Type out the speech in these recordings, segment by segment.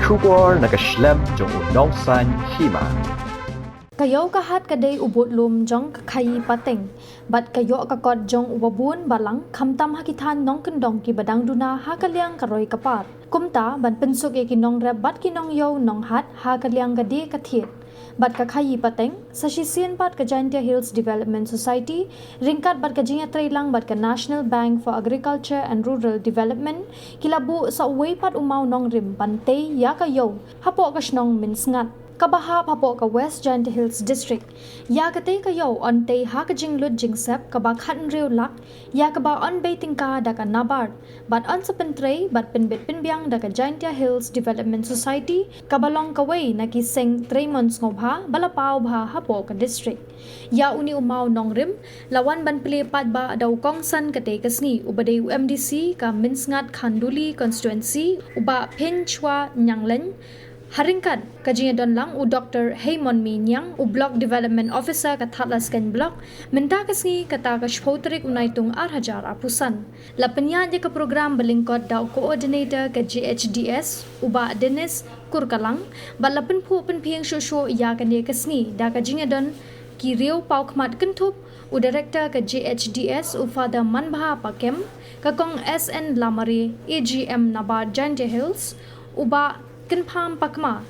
Shubor nakaslem jong unong san hima. Kayo kahat kaday ubot lum jong kakai pateng, bat kayo kakot jong ubabun balang kamtam hakitan nong kendong ki badang duna hakaliang karoy kapat. Kumta ban pensuk e kinong rep bat kinong yo nong hat hakaliang gade kathit. Bat kakai pateng, sasisian bat ka Jaintia Hills Development Society, ringkat bat ka jinga lang bat ka National Bank for Agriculture and Rural Development, kilabu sa uwi pat umaw nong rim bantay ya kayo, hapo kasnong minsngat. Kabahap hapo ka West Jaintia Hills District. Ya katay kayo on tay ha ka jinglud jingsep kabak hatan riw lak, ya kaba on baiting ka da ka nabard. But on sa pentray, bat pinbit pinbiang da ka Jaintia Hills Development Society, kabalong kaway na kiseng 3 months ngobha, balapaw ba hapo ka district. Ya uni umaw nong rim, lawan ban pilipat ba daw kongsan katay kasni, ubaday UMDC ka Minsngat Khanduli Constituency, uba Pinchwa Nyanglen, Haringkat, kajian don lang u Dr. Haymon Minyang, u Block Development Officer ka Tatlaskan Block, mentakas ni kata ka shpotrik unay tung arhajar apusan. Lapanya dia ka program balingkot daw coordinator ka GHDS, uba Dennis Kurkalang, balapan po penpiyang syusyo iya ka niya kasni, da kajian don Kiriw Paukmat Kentup, u Director ka GHDS, u Father Manbaha Pakem, kakong SN Lamari, AGM Nabar Jaintia Hills, uba Kenpam Pakma,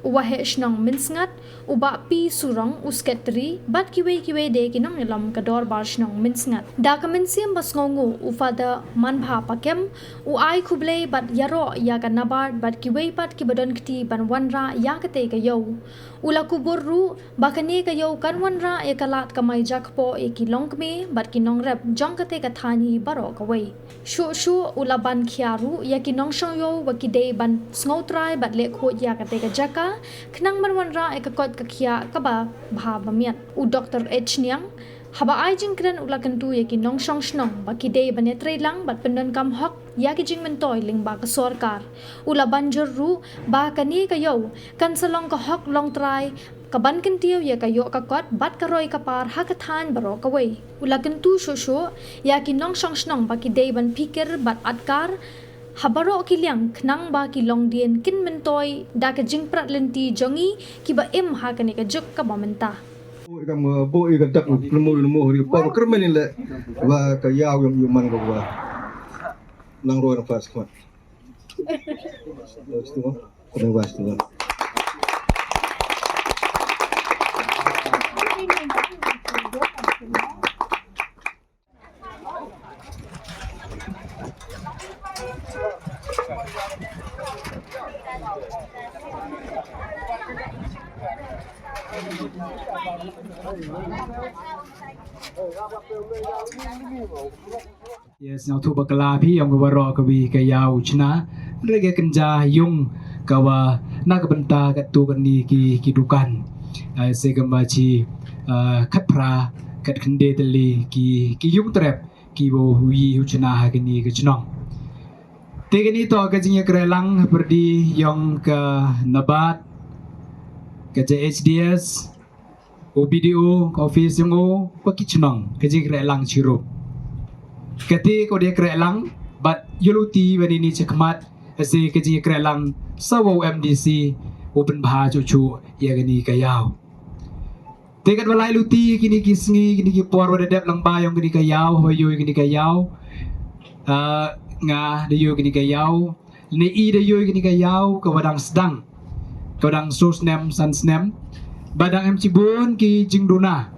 uwahesh nong minsngat, uba pi surong usketri, bat kiwe de kinong nilam kador barsh nong minsngat. Da ka minsiam bas ngongu, ufada manbha pakem, uay kublay bat yaro ya ka nabard, bat kiwe pat kibadon kiti ban wanra ya kate kayo. Ula kubur ru, bakani kayo kan wanra ya kalat kamay jakpo ya kilong kami, bat kinong rep jong kate kathani baro kaway. Shu ula ban kiaru, ya kinong syong yo wakide ban snotray bat lekho ya kate ka jaka, kenang ban wanra ya kakot kakia kaba baha bamiat. U Dr. H Niang, haba ay jing kren ula kentu ya kinong syong shnong, bakide banetray lang bat pendon kam hok, ya ki jing mentoy ling ba ka sorkar. Ula banjur ru, ba kani kayo, kan salong ka hok long try, kaban kentiyo ya kayo kakot, bat karoy kapar hakatan baro kaway. Ula kentu shosho, ya kinong syong shnong bakide ban pikir bat atkar, habaro kiliang knang ba kilong dien kin mentoy da ka jing prat lenti jongi kiba im ha kani ka juk ka bamenta. Ikam bo ika dak lemu hori pa kermen le wa ka yaw yung man ko wa nang ro na pas ko. Gusto mo? Kung gusto mo. Yes, now tu bakala pi yang gawaro kawi kayau chna rege kenja yung kawa nakabenta katu kani ki kidukan se gambachi khatpra kat khande tali ki yung trap ki bo hui chna ha kani ke chnong te kani to ka jingya krelang perdi yang ka nabat ka HDS OBDO office yung o pakichnong ka jing krelang chirup kati ko dia krelang bat yuluti banini chakmat ase kaji krelang sawo MDC open bha chu ya gani kayaw tekat walai luti kini kisngi kini ki por wada dep lang bayong kini kayaw hoyo kini kayaw nga dayo kini kayaw ni i dayo kini kayaw kawadang sedang kawadang source name sans name badang em cibun ki jingduna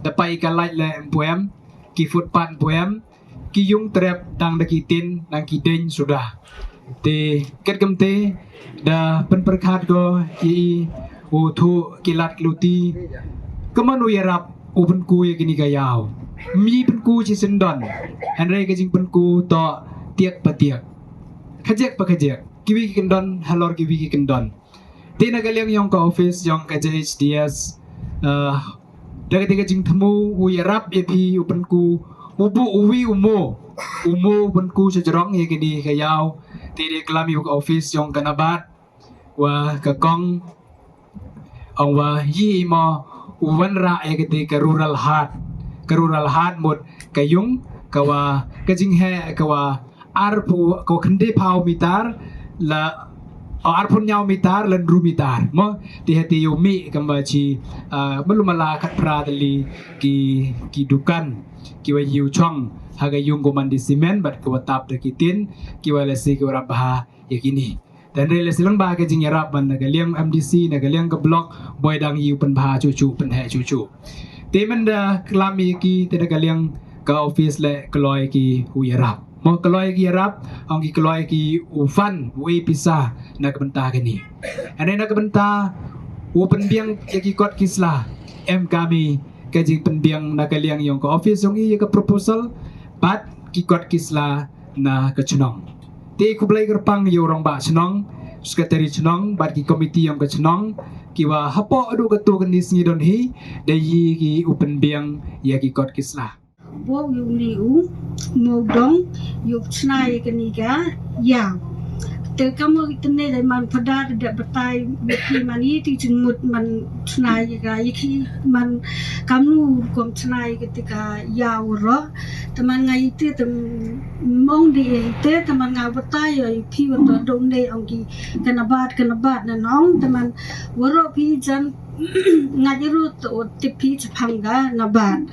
dapai kalai le empuem ki footpan puem ki yung trap dang dakitin nang kideng sudah te ket kamte da penperkhat go i uthu kilat luti kamanu yarap upen ku ya kini kayaw mi penku ci sendon hanre ka jing penku to tiak patiak khajek pa khajek kiwi ki kendon halor kiwi ki kendon te nagaliang yung ka office yung ka HDS daga tiga jing temu u yarap epi upen ku ubu uwi umo benku sejerong ya kini kayaw tiri kelami ke office yang kanabat wa kakong ang wa yi mo uwan ra ya kiti ke rural heart mot kayung kawa kajing he kawa arpu ko khande phau mitar la arpun nyau mitar lan ru mitar mo ti hati yomi kambachi belum mala kat pradali ki dukan ki wa yu chong haga yung goman di simen bat ko tap de kitin ki wa lesi ki ora bah yakini dan rele silang ba ka jing yarap ban nagaliang MDC nagaliang ka block boy dang yu pen bah cucu pen he cucu temen da klami ki te nagaliang ka office le kloi ki hu yarap mo kloi ki yarap ang ki kloi ki ufan we pisah nak bentah kini ane nak bentah u penbiang ki kot kisla em kami ka jing penbiang nagaliang yung ka office yung i ka proposal bat ki kot kisla na ka chnong ti kublai gerpang yo rong ba chnong sekretari chnong bat ki komiti yang ka chnong ki wa hapo adu ka tu kan dis ngidon hi de yi ki upen biang ya ki kot kisla bo yu liu no dong yu snai kaniga ya te kamu itne de man pada de batai beki mani ti jengmut man snai ga yiki man kamu kom snai ketika ya ro teman ngai te tem mong di te teman ngau batai yo pi wa dong de ongki kanabat na nong teman woro pi jan ngajiru to tipi chapanga nabat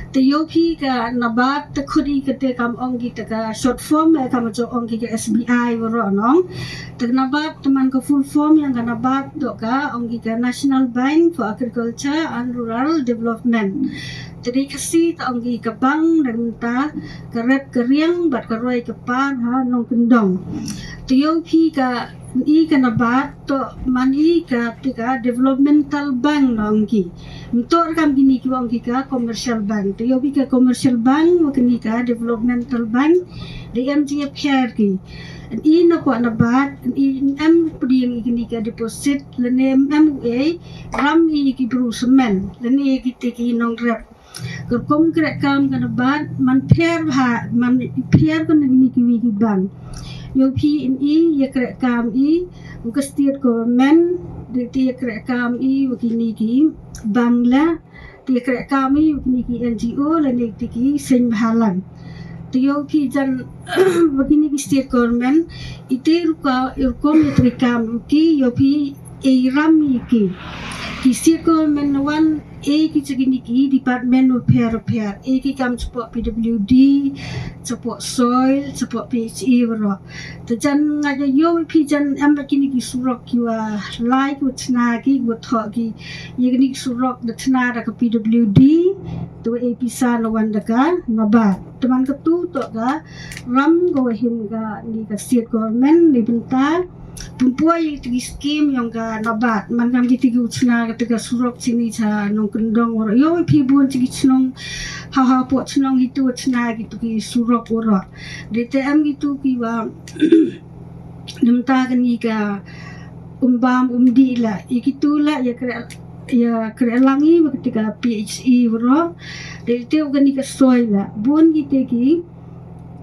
te yopi ka nabat te khudi kete kam onggi te ka short form kam jo onggi ka SBI woro nong te nabat teman ka full form yang ka nabat do ka onggi ka National Bank for Agriculture and Rural Development jadi kasi ta onggi ka bang dan ta ka rep ka riang bat ka roi ka pan ha nong kendong te yopi ka i ka nabat to mani ka tika developmental bank nongki untuk kam gini ki wong ka commercial bank to yobi ka commercial bank wakini ka developmental bank di MGF share ki i na ko nabat i em puding gini ka deposit lene MUA ram i ki brusemen lene ki tiki nong rep kerkom krek kam ka nabat man pair ha man pair ko gini ki bank yopi ini ya krek kam i ke state government di ya krek kam i wakini ki bangla di krek kami wakini ki NGO la nek ki sen halan ti yopi jan wakini ki state government ite ruka kom ya krek kam ki yopi e rami ki state government wan e ki chagini ki department of repair e ki kam support PWD support soil support PHE waro te jan ngaja yo pi jan am kini ki surok ki wa lai ku chna ki go tho ki yegni surok de chna da ka PWD to e pisa no wan da ka naba teman ketu to ga ram go him ga ni ka state government ni benta Pumpuai tigi skim yang ka nabat man kam tigi uchna ketika surok sini cha nong kendong ora yo pi bun tigi chnong ha po chnong itu uchna gitu ki surok ora DTM gitu ki wa nemta kani ka umbam umdi la ikitu la ya kre langi ketika PHE ora DTM kani ka soil la bun ki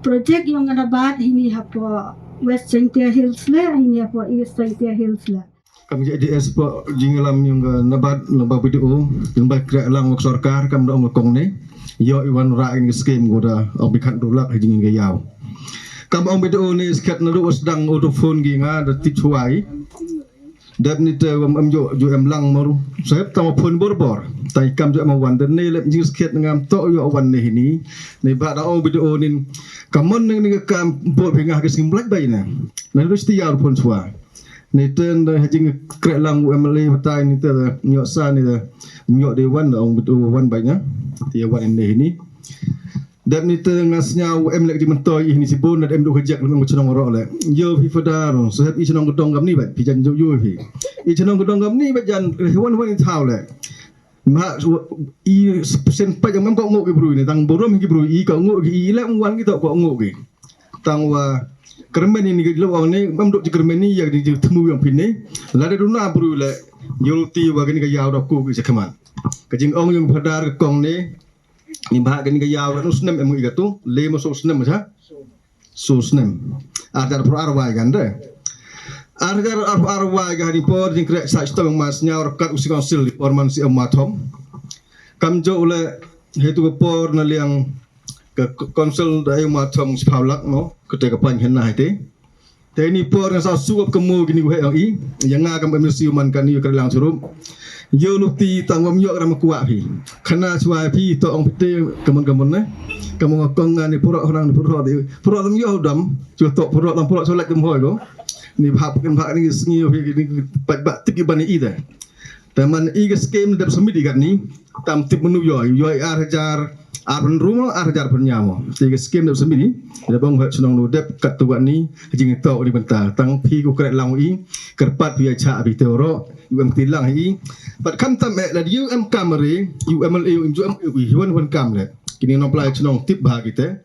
project yang nabat ini hapo West Chantia Hills lah, ini apa East Chantia Hills lah. Kami jadi ekspor jinglam yang nabat video, yang baik kerja lang sorkar kami dah ngokong ni, yo iwan rain skim goda, bikat dolak jingin gayau. Kami orang video ni sekat nalu sedang autophone ginga, detik cuai. Dan ni tu amjo lang maru, saya tahu phone borbor. Tapi kami juga mawan dan ni lep jing sekat dengan tok yo awan ni bak dah video ni. Kamu ni kam buat bengah ke simplek bayi na. Nanti setiap pun sua. Ni ten dah hajing kerek lang UMLA betai ni tu nyok sa ni dah nyok dewan orang betul wan banyak. Tiap wan ini. Dan ni ten ngasnya UMLA di mentoi ini si bon dan MDO hajak dengan cenong orok le. Yo fi fadar. Sehab i cenong gedong gam ni bat pijan yo fi. I cenong gedong gam ni bat jan hewan-hewan tau le. Mak i persen pa yang kau ngok ke bro ni tang borom ke bro i kau ngok ke i la wan kita kau ngok ke tang wa kermen ini ke lawang ni mamdok je kermen ni yang di temu yang pini la de duna bro le yulti wa gani ke yaw dak ku ke sekaman ke jing ong yang padar ke kong ni bah gani ke yaw no snem emu igatu le mo so snem ha so snem ada pro arwai kan de Argar arwah gahari por jing krek sa stong masnya rekat usi konsil di porman si amatom kamjo ule hetu ke por na liang ke konsil dai matom spaulak no ketika pan henna hete แต่นี่พอdengan sa suap kemu gini gue yang yang ngakam emisiuman kan ni kerelang surup yo luti tangwam yo ram kuat pi kena suai pi to ong pite kemun-kemun ne kamu ngakongan ni purok orang ni purok tam yo dam cu to purok tam purok solat kemhoi go ni phap ni sngi pi ni bat tik ibani ida taman iga scheme dap semidi kat ni tam tip menu yo hajar arun rumah arjar penyawa tiga scheme dap semidi da bang hat sunong lo dap kat tu ni jing to di benta tang pi ku kret lang i kerpat pi cha bi tero UM tilang i pat kam tam la UM kamari UMLA UM wi wan kam le kini no plai sunong tip bah kita